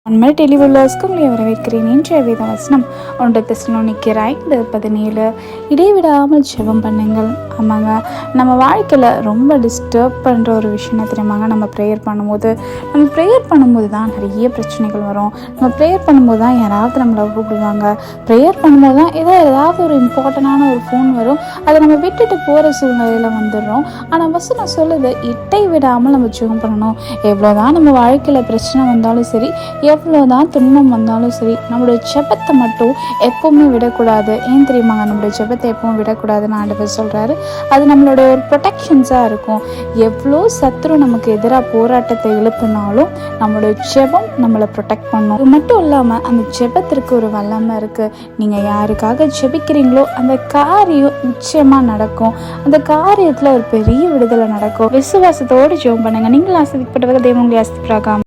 உண்மை டெலிவியூவர்ஸ்க்கு உங்களை வரவேற்கிறேன். இன்றைய வேத வசனம் 1 தெசலோனிக்கேயர் 5:17 இடைவிடாமல் ஜெபம் பண்ணுங்கள். ஆமாங்க, நம்ம வாழ்க்கையில் ரொம்ப டிஸ்டர்ப் பண்ணுற ஒரு விஷயம் தெரியுமாங்க, நம்ம ப்ரேயர் பண்ணும்போது தான் நிறைய பிரச்சனைகள் வரும். நம்ம ப்ரேயர் பண்ணும்போது தான் யாராவது நம்மளை கூப்பிடுவாங்க. ப்ரேயர் பண்ணும்போது தான் ஏதாவது ஒரு இம்பார்ட்டண்டான ஒரு ஃபோன் வரும். அதை நம்ம விட்டுட்டு போகிற சூழ்நிலையில் வந்துடுறோம். ஆனால் வசனம் சொல்லுது, இட்டை விடாமல் நம்ம ஜெபம் பண்ணணும். எவ்வளோதான் நம்ம வாழ்க்கையில் பிரச்சனை வந்தாலும் சரி, எவ்வளோதான் துன்பம் வந்தாலும் சரி, நம்மளுடைய ஜெபத்தை மட்டும் எப்பவுமே விடக்கூடாது. ஏன் தெரியுமாங்க, நம்மளுடைய ஜெபத்தை எப்பவும் விடக்கூடாதுன்னு ஆண்டவர் சொல்கிறாரு. அது நம்மளோட ஒரு ப்ரொடெக்ஷன்ஸாக இருக்கும். எவ்வளோ சத்ரு நமக்கு எதிராக போராட்டத்தை எழுப்பினாலும் நம்மளுடைய ஜெபம் நம்மளை ப்ரொடெக்ட் பண்ணும். அது மட்டும் இல்லாமல் அந்த ஜெபத்திற்கு ஒரு வல்லமை இருக்குது. நீங்கள் யாருக்காக ஜெபிக்கிறீங்களோ அந்த காரியம் நிச்சயமாக நடக்கும். அந்த காரியத்தில் ஒரு பெரிய விடுதலை நடக்கும். விசுவாசத்தோடு ஜெபம் பண்ணுங்க. நீங்கள் ஆசீர்வதிக்கப்பட்டவர்கள், தேவன் உங்களை ஆசீர்வதிப்பாராக.